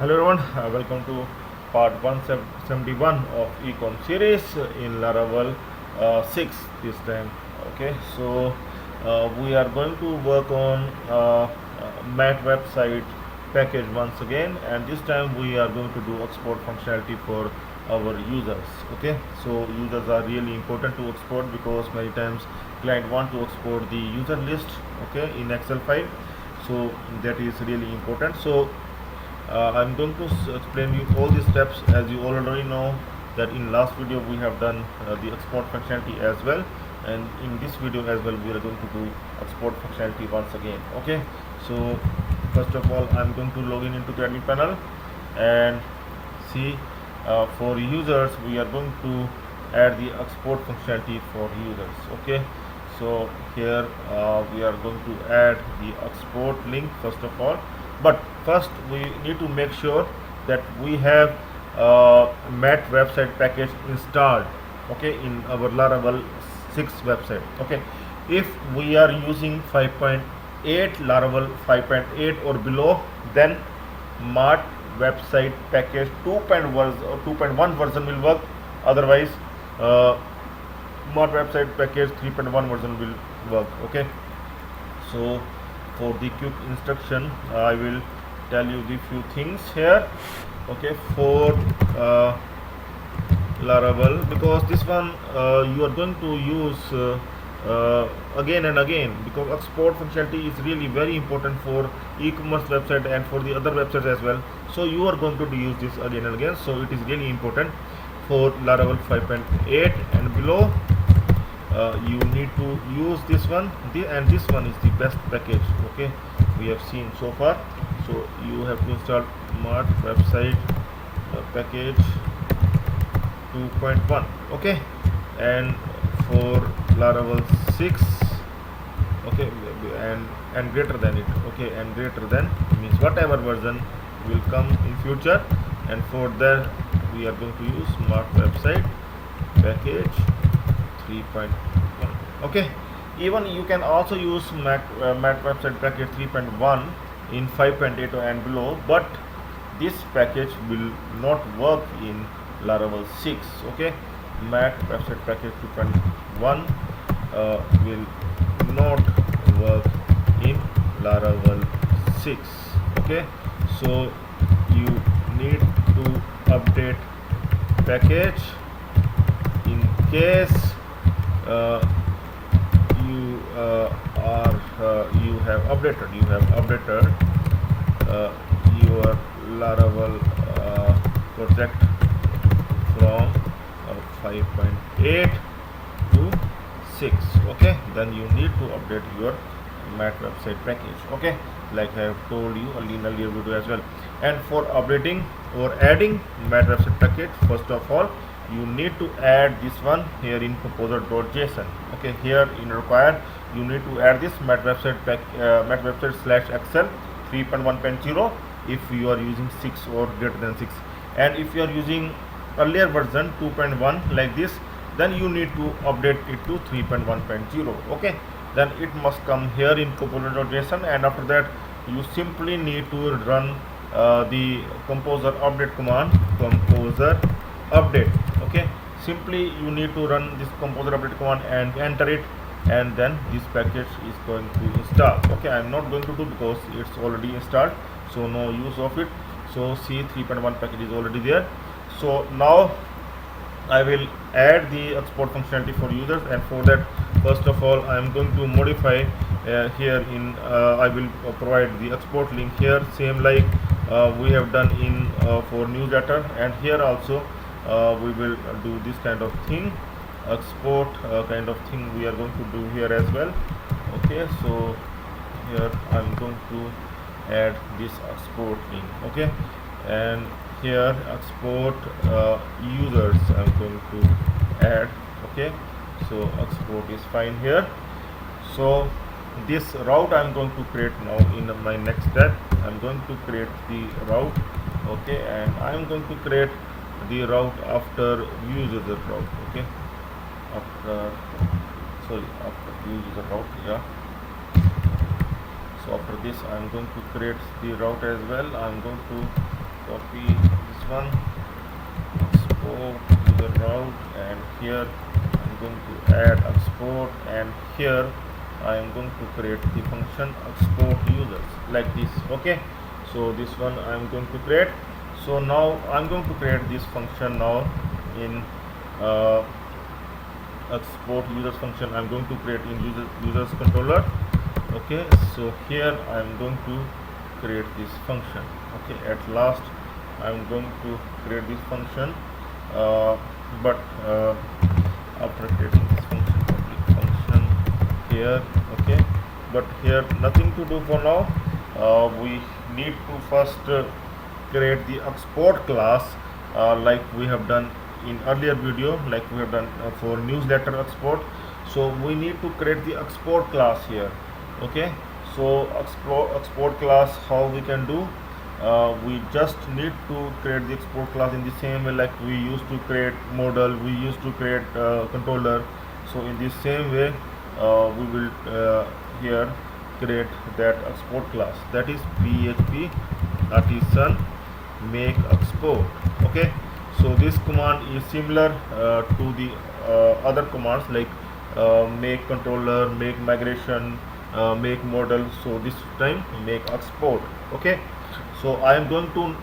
Hello everyone, welcome to part 171 of econ series in Laravel 6 this time. Okay, so we are going to work on Mat website package once again, and this time we are going to do export functionality for our users. Okay, so users are really important to export because many times client want to export the user list, okay, in Excel file, so that is really important. So I'm going to explain you all the steps, as you already know that in last video we have done the export functionality as well, and in this video as well we are going to do export functionality once again. Okay, so first of all I'm going to log in into the admin panel and see for users we are going to add the export functionality for users. Okay, so here we are going to add the export link first of all, but first we need to make sure that we have Mat website package installed, okay, in our Laravel 6 website. Okay, if we are using 5.8 Laravel 5.8 or below, then Mat website package 2.1 version will work. Otherwise Mat website package 3.1 version will work. Okay, so for the quick instruction I will tell you the few things here. Okay, for Laravel, because this one you are going to use again and again, because export functionality is really very important for e-commerce website and for the other websites as well, so you are going to use this again and again, so it is really important for Laravel 5.8 and below. You need to use this one, and this one is the best package, okay, we have seen so far. So you have to install Mat website package 2.1. okay, and for Laravel 6, okay, and greater than it, okay, and greater than means whatever version will come in future, and for that we are going to use Mat website package 3.1. okay, even you can also use Mat website package 3.1 in 5.8 and below, but this package will not work in Laravel 6. okay, Mat website package 2.1 will not work in Laravel 6. okay, so you need to update package in case you have updated your Laravel project from 5.8 to 6. okay, then you need to update your Mat website package, okay, like I have told you in earlier video as well. And for updating or adding Mat website package, first of all you need to add this one here in composer.json. okay, here in required you need to add this Mat website Mat website /excel 3.1.0 if you are using 6 or greater than 6, and if you are using earlier version 2.1 like this, then you need to update it to 3.1.0. okay, then it must come here in composer.json, and after that you simply need to run the composer update command, composer update. okay, simply you need to run this composer update command and enter it, and then this package is going to install. okay, I am not going to do because it's already installed, so no use of it. So see, 3.1 package is already there. So now I will add the export functionality for users, and for that first of all I am going to modify here in I will provide the export link here, same like we have done in for newsletter, and here also we will do this kind of thing, export kind of thing we are going to do here as well. okay, so here I'm going to add this export link. okay, and here export users I'm going to add. okay, so export is fine here. So this route I'm going to create now in my next step. I'm going to create the route. okay, and I'm going to create the route after user route. okay, after user route, yeah. So after this I'm going to create the route as well. I'm going to copy this one, export user route, and here I'm going to add export, and here I am going to create the function export users like this. Okay, so this one I am going to create. So now I'm going to create this function now in export users function. I'm going to create in users controller. Okay, so here I'm going to create this function. Okay, at last I'm going to create this function, but after creating this function, public function here. Okay, but here nothing to do for now. We need to first create the export class, like we have done in earlier video, like we have done for newsletter export. So we need to create the export class here. Okay, so export class, how we can do, we just need to create the export class in the same way like we used to create model, we used to create controller. So in the same way we will here create that export class, that is php artisan make export. Okay, so this command is similar to the other commands like make controller, make migration, make model. So this time make export. Okay, so I am going to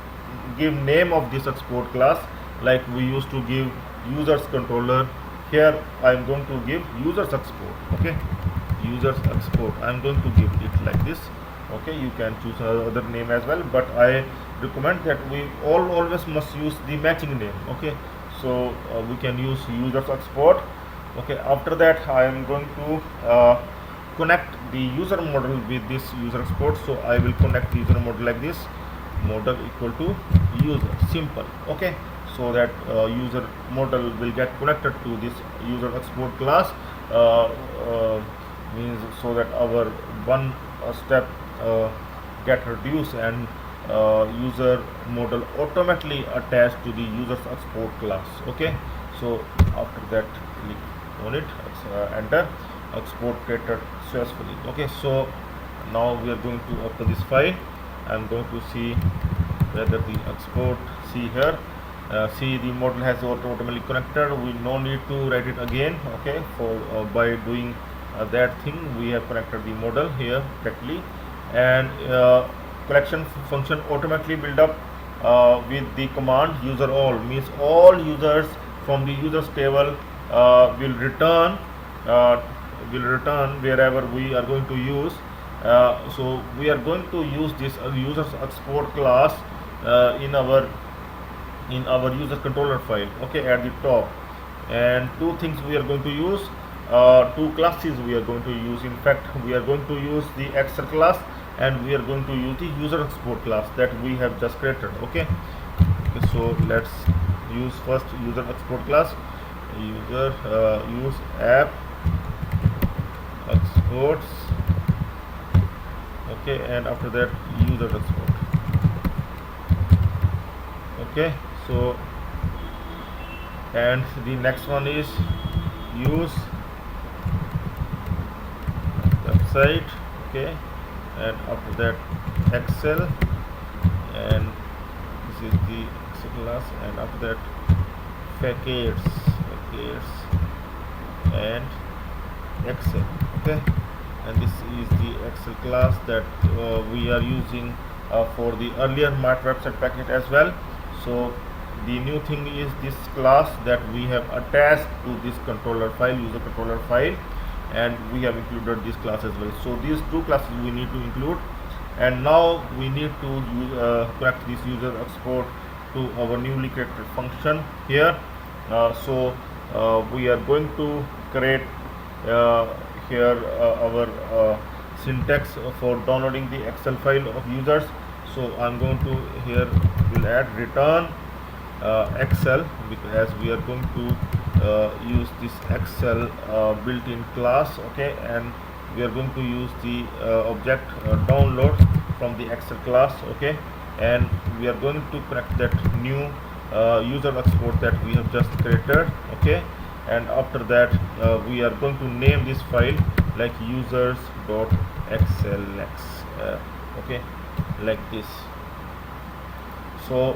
give name of this export class like we used to give users controller. Here I am going to give users export. Okay, users export, I am going to give it like this. Okay, you can choose another name as well, but I recommend that we always must use the matching name. Okay, so we can use users export. Okay, after that I am going to connect the user model with this user export. So I will connect the user model like this, model equal to user, simple. Okay, so that user model will get connected to this user export class, means so that our one step get reduced, and user model automatically attached to the users export class. Okay, so after that click on it, enter, export created successfully. Okay, so now we are going to open this file. I'm going to see whether the export, see here, see the model has automatically connected. We no need to write it again. Okay, for by doing that thing we have connected the model here correctly, and collection function automatically build up with the command user all, means all users from the users table will return wherever we are going to use. So we are going to use this users export class in our user controller file. Okay, at the top, and two things we are going to use, two classes we are going to use. In fact, we are going to use the Excel class, and we are going to use the user export class that we have just created. Okay, so let's use first user export class, use app exports. Okay, and after that user export. Okay, so and the next one is use website. Okay, and after that Excel, and this is the Excel class, and after that packets and Excel. Okay, and this is the Excel class that we are using for the earlier Mart website packet as well. So the new thing is this class that we have attached to this controller file, user controller file, and we have included this class as well. So these two classes we need to include, and now we need to connect this user export to our newly created function here. So we are going to create here our syntax for downloading the Excel file of users. So I'm going to here will add return Excel, because we are going to use this Excel built-in class. Okay, and we are going to use the object download from the Excel class. Okay, and we are going to connect that new user export that we have just created. Okay, and after that we are going to name this file like users.xlx. Okay, like this. So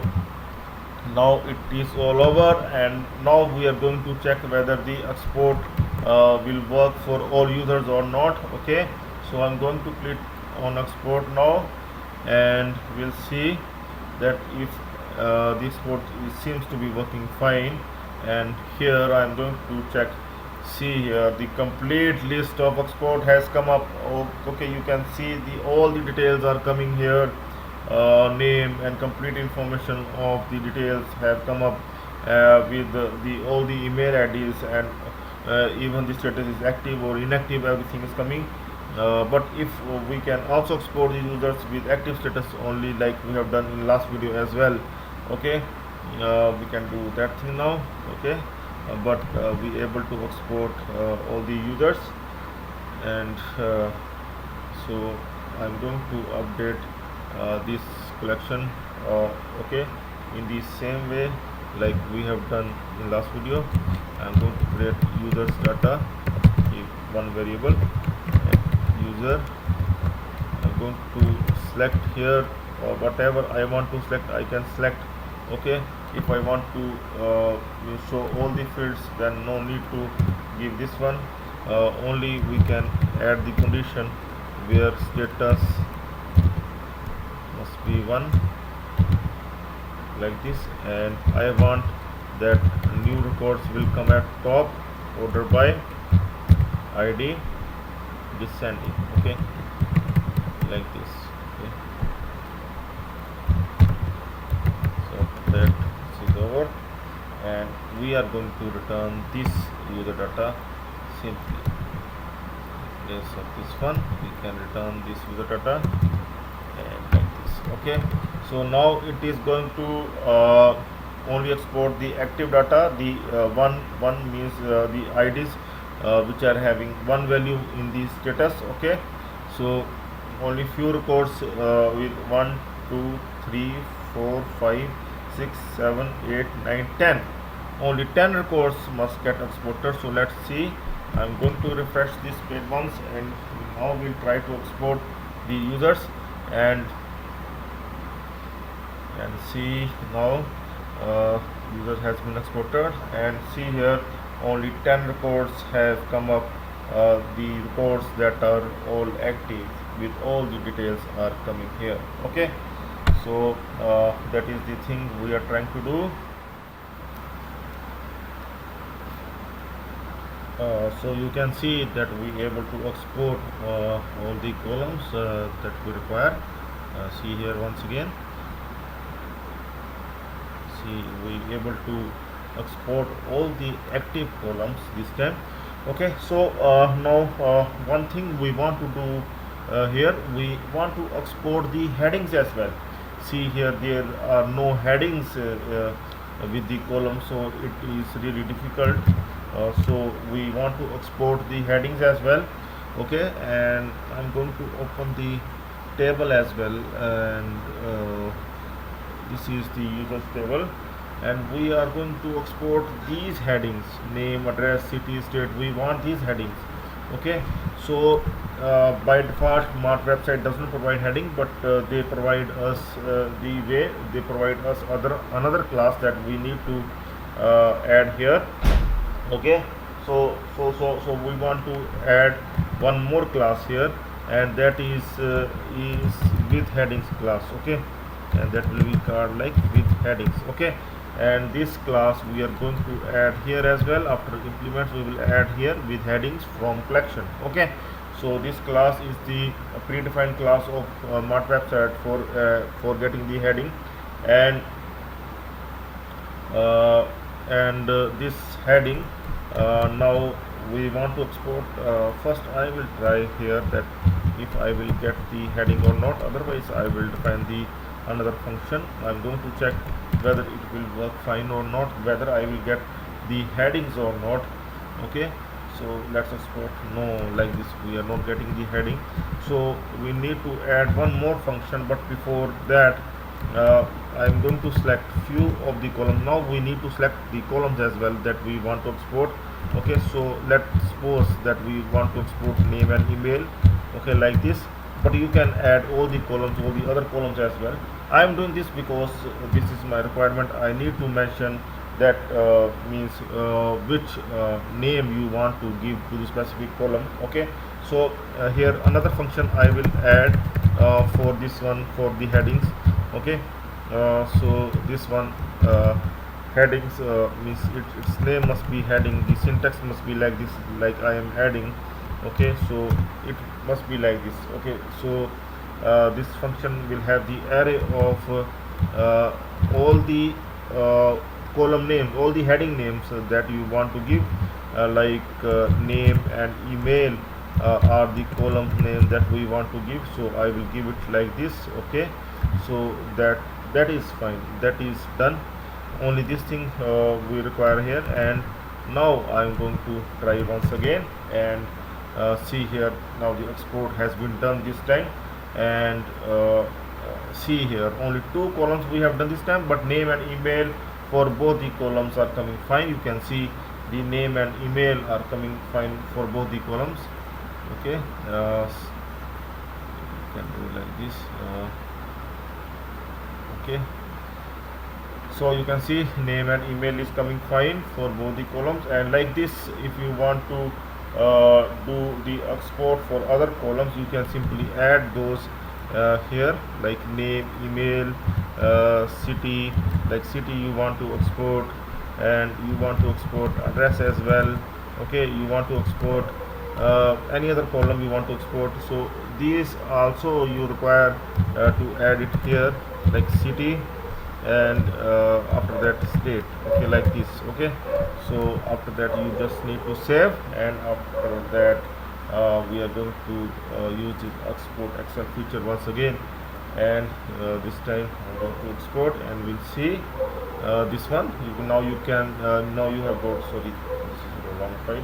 now it is all over, and now we are going to check whether the export will work for all users or not. Okay, so I'm going to click on export now, and we'll see that if the export seems to be working fine. And here I'm going to check. See here, the complete list of export has come up. Oh, okay, you can see the all the details are coming here. Name and complete information of the details have come up with the all the email IDs, and even the status is active or inactive, everything is coming. But if we can also export the users with active status only, like we have done in last video as well. Okay, we can do that thing now. Okay, but we able to export all the users. And so I'm going to update this collection, okay, in the same way like we have done in last video. I'm going to create users data, one variable, user. I'm going to select here whatever I want to select, I can select. Okay, if I want to show all the fields, then no need to give this one. Only we can add the condition where status must be 1, like this, and I want that new records will come at top, order by ID descending. Okay, like this. Okay, so that is over, and we are going to return this user data simply. In place of this one, we can return this user data, and like this. Okay, so now it is going to only export the active data. The one means the IDs which are having one value in the status. Okay, so only few records with 1 2 3 4 5 6 7 8 9 10, only 10 records must get exported. So let's see. I'm going to refresh this page once, and now we'll try to export the users, and see now user has been exported, and see here only 10 records have come up. The records that are all active with all the details are coming here. Okay, so that is the thing we are trying to do. So you can see that we able to export all the columns that we require. See here once again. See, we able to export all the active columns this time. Okay, so now one thing we want to do here, we want to export the headings as well. See here, there are no headings with the column, so it is really difficult. So we want to export the headings as well. Okay, and I'm going to open the table as well, and this is the users table, and we are going to export these headings: name, address, city, state. We want these headings. Okay, so by default Mart website doesn't provide heading, but they provide us the way they provide us another class that we need to add here. Okay, so we want to add one more class here, and that is with headings class. Okay, and that will be called like with headings. Okay, and this class we are going to add here as well. After implements, we will add here with headings from collection. Okay, so this class is the predefined class of Mart website for getting the heading, and this heading now we want to export. First I will try here that if I will get the heading or not, otherwise I will define the another function. I'm going to check whether it will work fine or not, whether I will get the headings or not. Okay, so let's export. No, like this we are not getting the heading, so we need to add one more function. But before that, I'm going to select few of the columns. Now we need to select the columns as well that we want to export. Okay, so let's suppose that we want to export name and email. Okay, like this. but you can add all the columns, all the other columns as well. I am doing this because this is my requirement. I need to mention that means which name you want to give to the specific column. Okay, so here another function I will add for this one, for the headings. Okay, so this one headings means its name must be heading, the syntax must be like this, like I am adding. Okay, so it must be like this. Okay, so this function will have the array of all the column names, all the heading names that you want to give, like name and email are the column name that we want to give. So I will give it like this. Okay, so that is fine, that is done. Only this thing we require here. And now I'm going to try once again, and see here, now the export has been done this time. And see here, only two columns we have done this time, but name and email for both the columns are coming fine. You can see the name and email are coming fine for both the columns. Okay, you can do like this. Okay, so you can see name and email is coming fine for both the columns. And like this, if you want to do the export for other columns, you can simply add those here, like name, email, city, like city you want to export, and you want to export address as well. Okay, you want to export any other column you want to export. So these also you require to add it here, like city, and after that state. Okay, like this. Okay, so after that you just need to save, and after that we are going to use this export Excel feature once again. And this time I'm going to export, and we'll see this one. Now you can now you have got, sorry, this is the wrong file.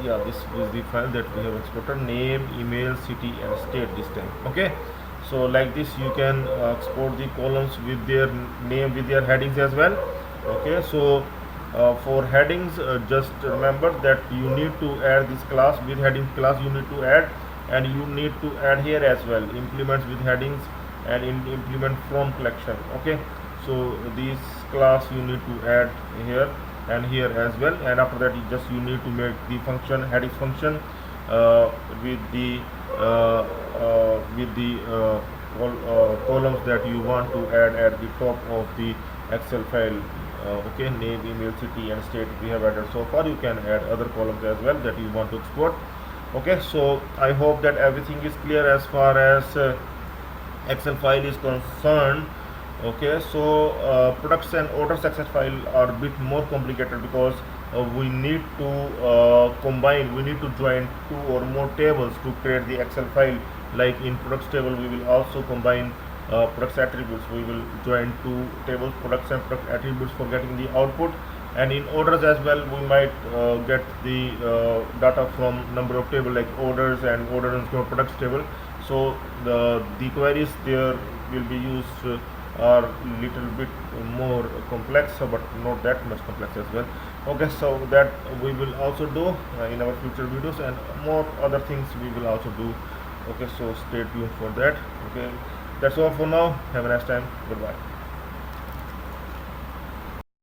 Yeah, this is the file that we have exported, name, email, city and state this time. Okay, so like this you can export the columns with their name, with their headings as well. Okay, so for headings, just remember that you need to add this class with heading class, you need to add, and you need to add here as well implements with headings and implement from collection. Okay, so this class you need to add here and here as well. And after that you need to make the function, headings function with the columns that you want to add at the top of the Excel file. Okay, name, email, city and state we have added so far. You can add other columns as well that you want to export. Okay, so I hope that everything is clear as far as Excel file is concerned. Okay, so products and orders Excel file are a bit more complicated, because we need to combine, we need to join two or more tables to create the Excel file. Like in products table we will also combine products attributes, we will join two tables, products and product attributes, for getting the output. And in orders as well, we might get the data from number of table, like orders and order underscore products table. So the queries there will be used are little bit more complex, but not that much complex as well. Okay, so that we will also do in our future videos, and more other things we will also do. Okay, so stay tuned for that. Okay, that's all for now. Have a nice time. Goodbye.